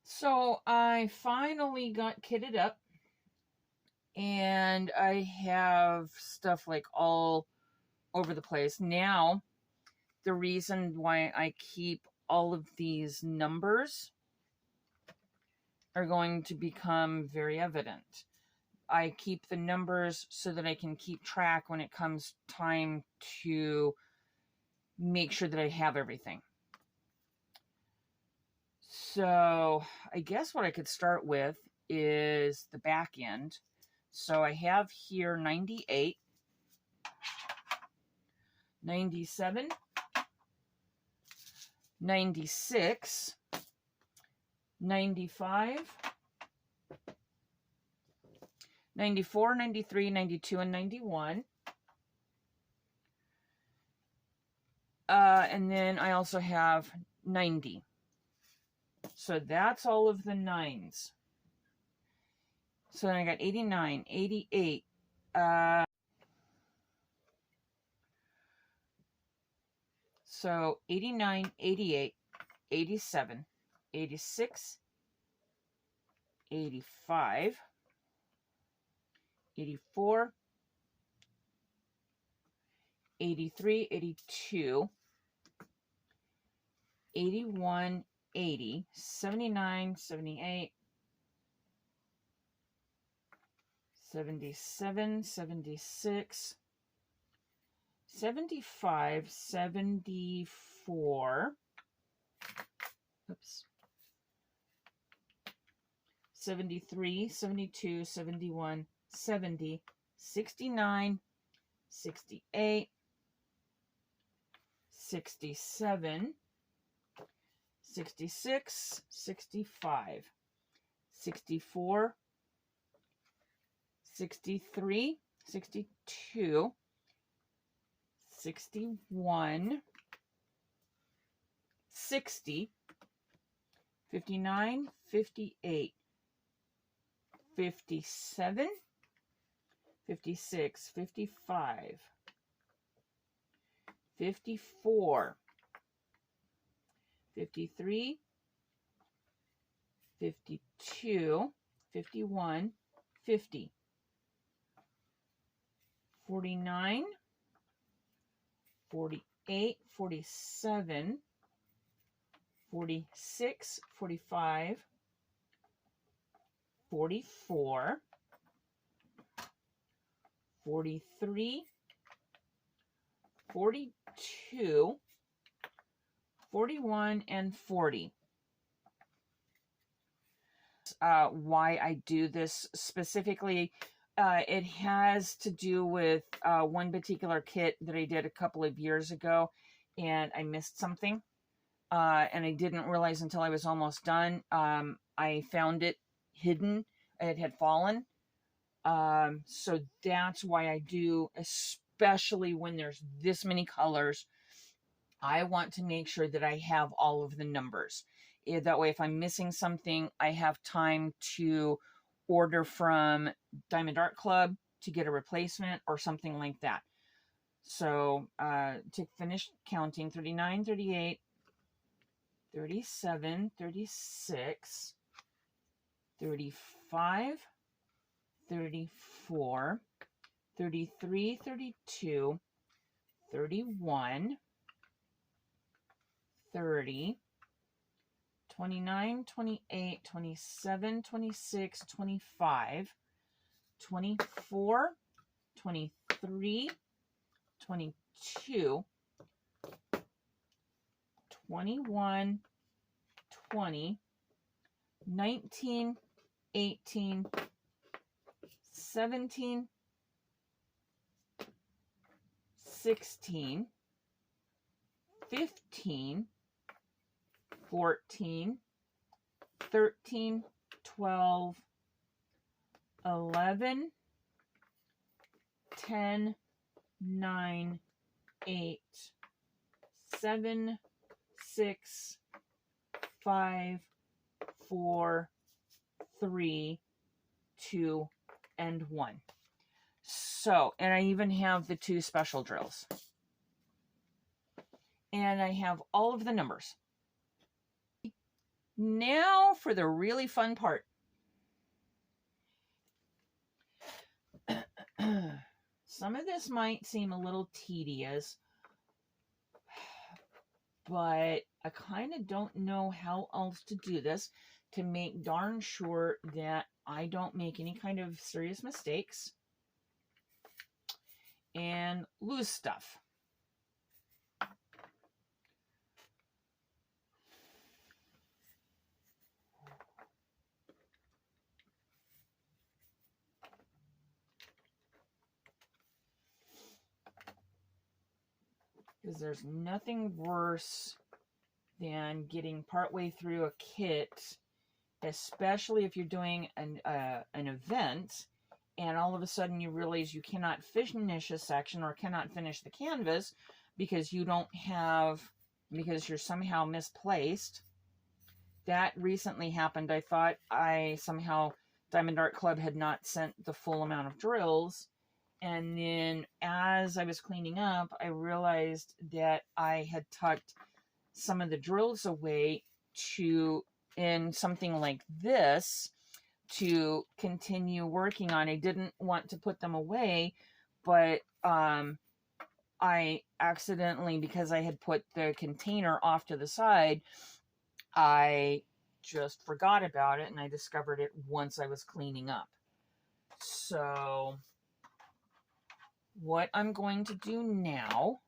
So I finally got kitted up, and I have stuff like all over the place. Now, the reason why I keep all of these numbers are going to become very evident. I keep the numbers so that I can keep track when it comes time to make sure that I have everything. So I guess what I could start with is the back end. So I have here 98, 97, 96, 95, 94, 93, 92, and 91. And then I also have 90. So that's all of the nines. So then I got 89, 88. So 89, 88, 87, 86, 85, 84, 83, 82, 81, 80, 79, 78, 77, 76, 75, 74, oops, 73, 72, 71, 70, 69, 68, 67, 66, 65, 64, 63, 62, 61, 60, 59, 58, 57, 56, 55, 54, 53, 52, 51, 50, 49, 48, 47, 46, 45, 44, 43, 42, 41, and 40. Why I do this specifically, it has to do with one particular kit that I did a couple of years ago, and I missed something, and I didn't realize until I was almost done. I found it hidden. It had fallen. So that's why I do, especially when there's this many colors. I want to make sure that I have all of the numbers. That way, if I'm missing something, I have time to order from Diamond Art Club to get a replacement or something like that. So to finish counting, 39, 38, 37, 36, 35, 34, 33, 32, 31, 30, 29, 28, 27, 26, 25, 24, 23, 22, 21, 20, 19, 18, 17, 16, 15, 14, 13, 12, 11, 10, 9, 8, 7, 6, 5, 4, 3, 2, and 1. So, and I even have the 2 special drills. And I have all of the numbers. Now for the really fun part. Some of this might seem a little tedious, but I kind of don't know how else to do this to make darn sure that I don't make any kind of serious mistakes and lose stuff. Because there's nothing worse than getting partway through a kit, especially if you're doing an event, and all of a sudden you realize you cannot finish a section or cannot finish the canvas because you don't have, because you're somehow misplaced. That recently happened. I thought somehow Diamond Art Club had not sent the full amount of drills. And then as I was cleaning up, I realized that I had tucked some of the drills away in something like this to continue working on. I didn't want to put them away, but I accidentally, because I had put the container off to the side, I just forgot about it, and I discovered it once I was cleaning up. So what I'm going to do now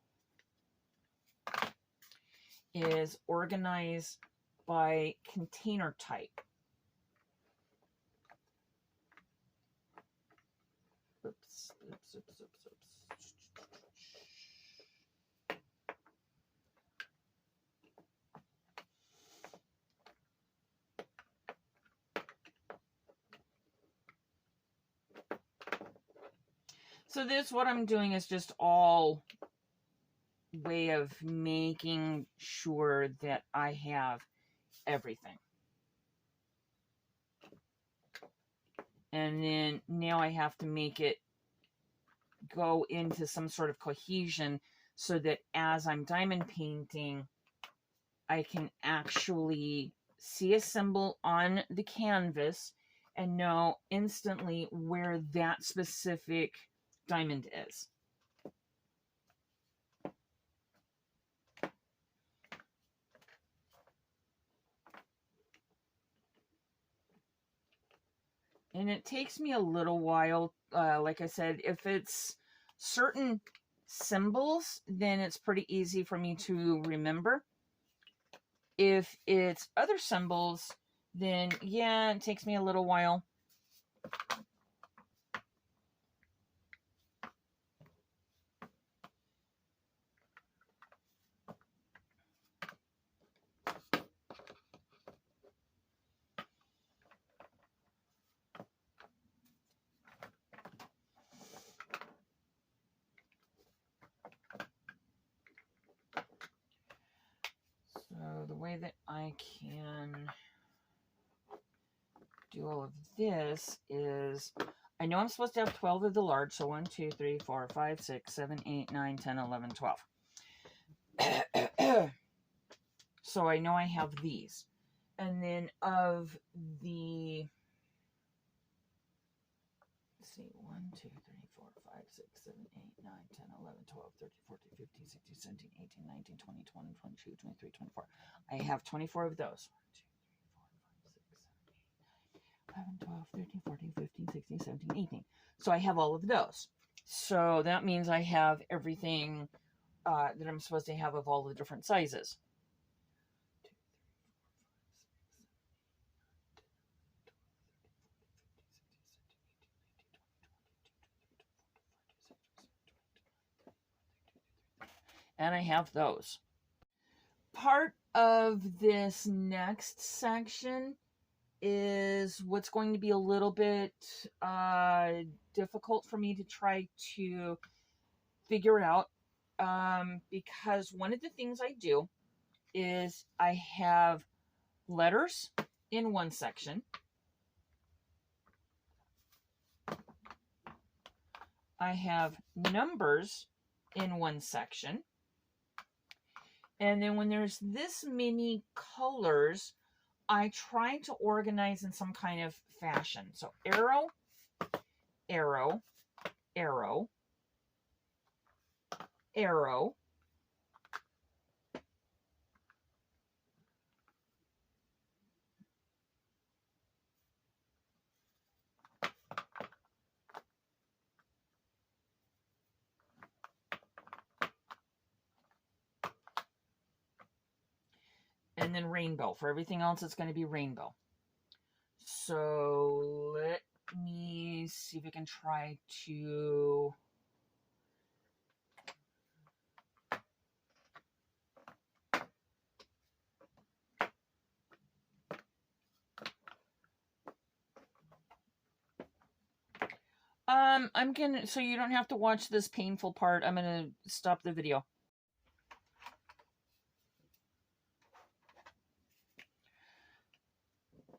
is organize by container type. Oops. So this, what I'm doing is just all way of making sure that I have everything. And then now I have to make it go into some sort of cohesion so that as I'm diamond painting, I can actually see a symbol on the canvas and know instantly where that specific diamond is. And it takes me a little while. Like I said, if it's certain symbols, then it's pretty easy for me to remember. If it's other symbols, then yeah, it takes me a little while. So the way that I can do all of this is, I know I'm supposed to have 12 of the large, so 1, 2, 3, 4, 5, 6, 7, 8, 9, 10, 11, 12. So I know I have these. And then of the, let's see, 1, 2, 3, 4, 5, 6, 7, 8, 9, 10, 11, 12, 13, 14, 15, 16, 17, 18, 19, 20, 21, 22, 23, 24. I have 24 of those. 1, 2, 3, 4, 5, 6, 7, 8, 11, 12, 13, 14, 15, 16, 17, 18. So I have all of those. So that means I have everything that I'm supposed to have of all the different sizes. And I have those. Part of this next section is what's going to be a little bit difficult for me to try to figure out, because one of the things I do is I have letters in one section. I have numbers in one section. And then when there's this many colors, I try to organize in some kind of fashion. So arrow, arrow, arrow, arrow, and then rainbow. For everything else, it's going to be rainbow. So let me see if I can try to... I'm gonna, so you don't have to watch this painful part, I'm gonna stop the video.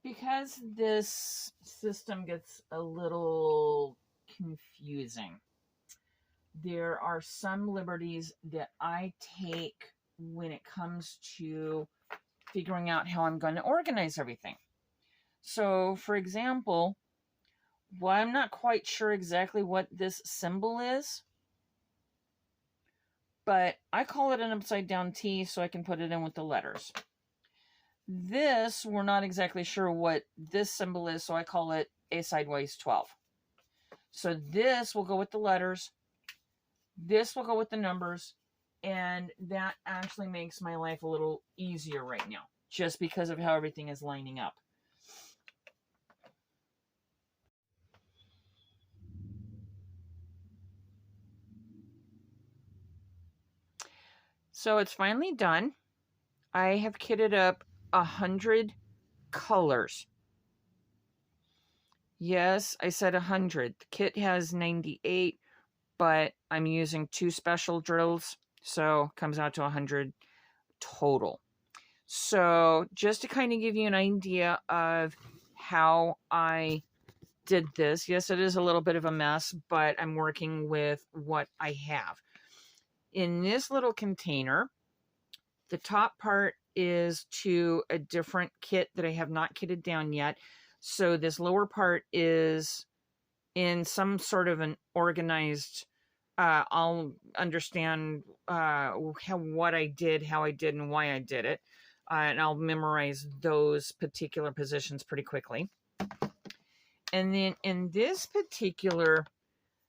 Because this system gets a little confusing, there are some liberties that I take when it comes to figuring out how I'm going to organize everything. So, for example, well, I'm not quite sure exactly what this symbol is, but I call it an upside down T so I can put it in with the letters. This, we're not exactly sure what this symbol is, so I call it a sideways 12. So this will go with the letters, this will go with the numbers, and that actually makes my life a little easier right now, just because of how everything is lining up. So it's finally done. I have kitted up 100 colors. Yes, I said 100. The kit has 98, but I'm using 2 special drills, so it comes out to 100 total. So just to kind of give you an idea of how I did this, yes, it is a little bit of a mess, but I'm working with what I have. In this little container, the top part is to a different kit that I have not kitted down yet. So this lower part is in some sort of an organized, I'll understand what I did, how I did, and why I did it. And I'll memorize those particular positions pretty quickly. And then in this particular,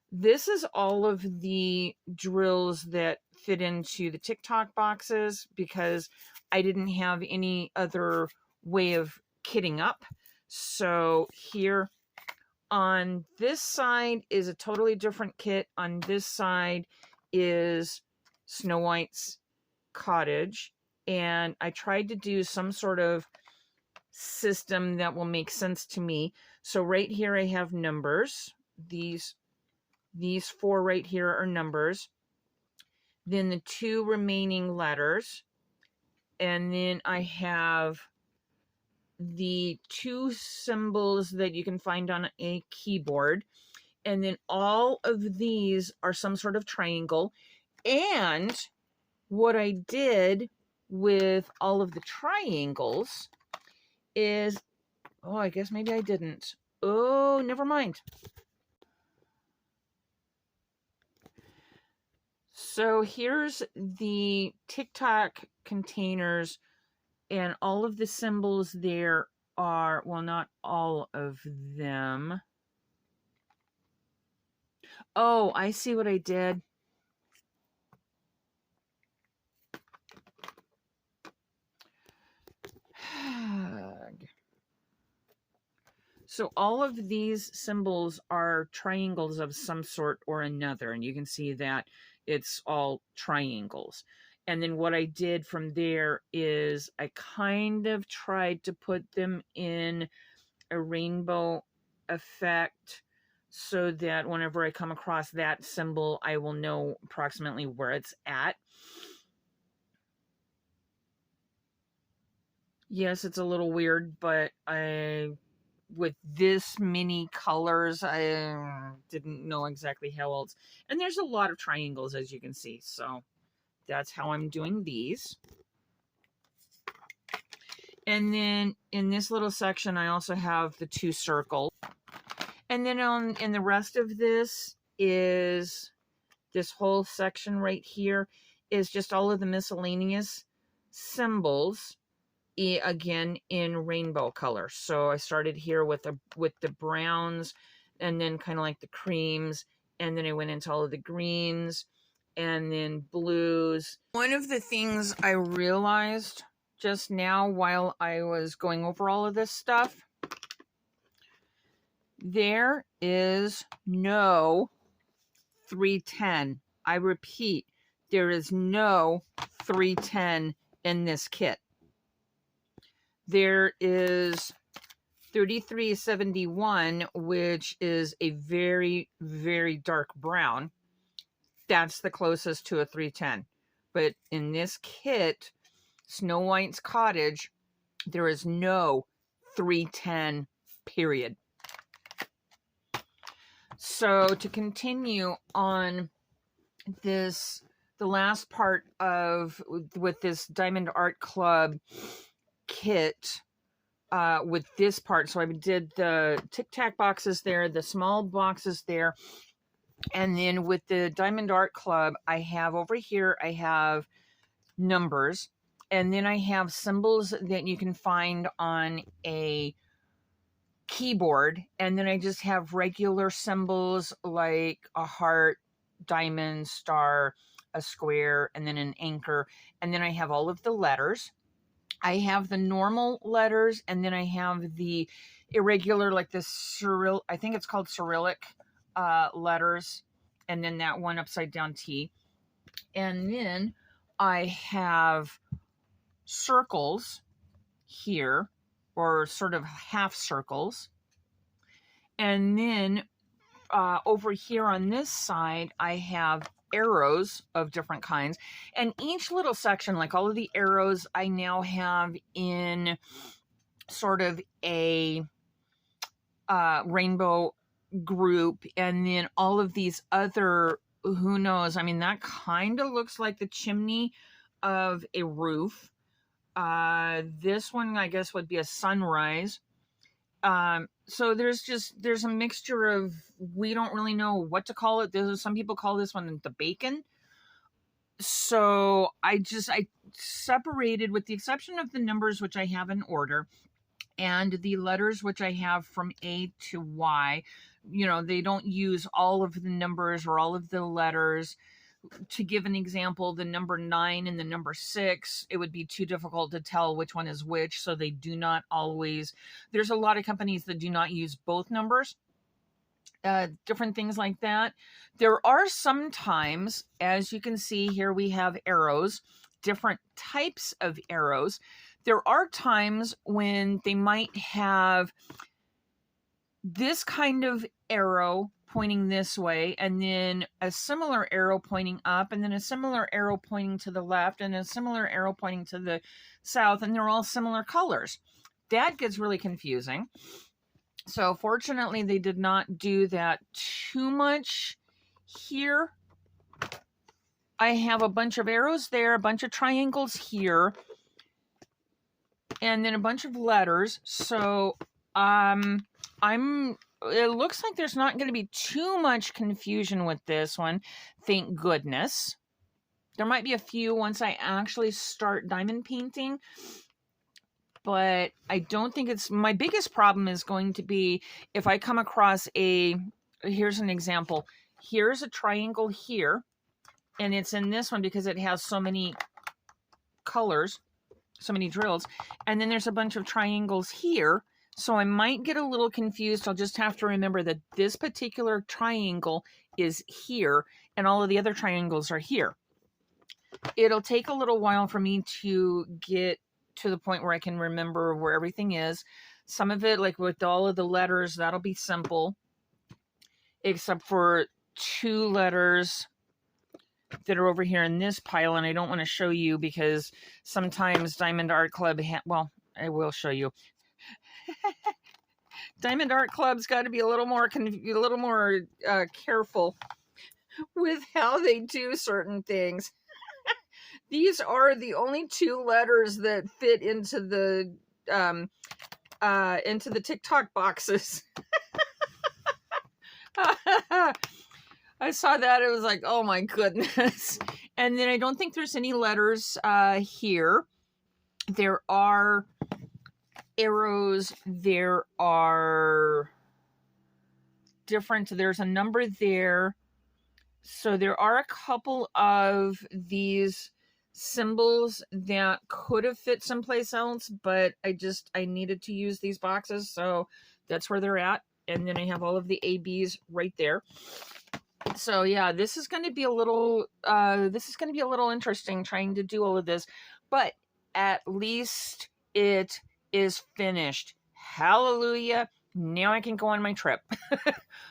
this is all of the drills that fit into the TikTok boxes because I didn't have any other way of kitting up. So here on this side is a totally different kit. On this side is Snow White's Cottage. And I tried to do some sort of system that will make sense to me. So right here I have numbers. These 4 right here are numbers. Then the 2 remaining letters. And then I have the 2 symbols that you can find on a keyboard. And then all of these are some sort of triangle. And what I did with all of the triangles is, oh, I guess maybe I didn't. Oh, never mind. So here's the TikTok containers, and all of the symbols there are, well, not all of them. Oh, I see what I did. So all of these symbols are triangles of some sort or another, and you can see that it's all triangles. And then what I did from there is I kind of tried to put them in a rainbow effect so that whenever I come across that symbol, I will know approximately where it's at. Yes, it's a little weird, but with this many colors, I didn't know exactly how else. And there's a lot of triangles, as you can see. So that's how I'm doing these. And then in this little section, I also have the 2 circles. And then in the rest of this is this whole section right here is just all of the miscellaneous symbols, again in rainbow color. So I started here with the browns, and then kind of like the creams, and then I went into all of the greens and then blues. One of the things I realized just now while I was going over all of this stuff, there is no 310. I repeat, there is no 310 in this kit. There is 3371, which is a very, very dark brown. That's the closest to a 310. But in this kit, Snow White's Cottage, there is no 310, period. So to continue on this, the last part of, with this Diamond Art Club kit, with this part, so I did the Tic Tac boxes there, the small boxes there, and then with the Diamond Art Club, I have over here, I have numbers, and then I have symbols that you can find on a keyboard, and then I just have regular symbols like a heart, diamond, star, a square, and then an anchor, and then I have all of the letters. I have the normal letters, and then I have the irregular, like the Cyrillic, I think it's called Cyrillic letters, and then that one upside down T. And then I have circles here, or sort of half circles. And then over here on this side, I have arrows of different kinds, and each little section, like all of the arrows, I now have in sort of a rainbow group, and then all of these other, who knows, I mean, that kind of looks like the chimney of a roof. This one, I guess, would be a sunrise. So there's a mixture of, we don't really know what to call it. Some people call this one the bacon. So I separated, with the exception of the numbers, which I have in order, and the letters, which I have from A to Y. You know, they don't use all of the numbers or all of the letters. To give an example, the number 9 and the number 6, it would be too difficult to tell which one is which, so they do not always, there's a lot of companies that do not use both numbers, different things like that. There are sometimes, as you can see here, we have arrows, different types of arrows. There are times when they might have this kind of arrow pointing this way, and then a similar arrow pointing up, and then a similar arrow pointing to the left, and a similar arrow pointing to the south, and they're all similar colors. That gets really confusing. So fortunately, they did not do that too much here. I have a bunch of arrows there, a bunch of triangles here, and then a bunch of letters. So it looks like there's not going to be too much confusion with this one. Thank goodness. There might be a few once I actually start diamond painting, but I don't think it's, my biggest problem is going to be if I come across here's an example. Here's a triangle here, and it's in this one because it has so many colors, so many drills, and then there's a bunch of triangles here. So I might get a little confused. I'll just have to remember that this particular triangle is here and all of the other triangles are here. It'll take a little while for me to get to the point where I can remember where everything is. Some of it, like with all of the letters, that'll be simple, except for 2 letters that are over here in this pile, and I don't want to show you because sometimes Diamond Art Club, well, I will show you. Diamond Art Club's got to be a little more careful with how they do certain things. These are the only 2 letters that fit into the TikTok boxes. I saw that, it was like, oh my goodness. And then I don't think there's any letters here. There are arrows, there are different, there's a number there. So there are a couple of these symbols that could have fit someplace else, but I needed to use these boxes, so that's where they're at. And then I have all of the ABs right there. So yeah, this is going to be a little interesting trying to do all of this, but at least it is finished. Hallelujah. Now I can go on my trip.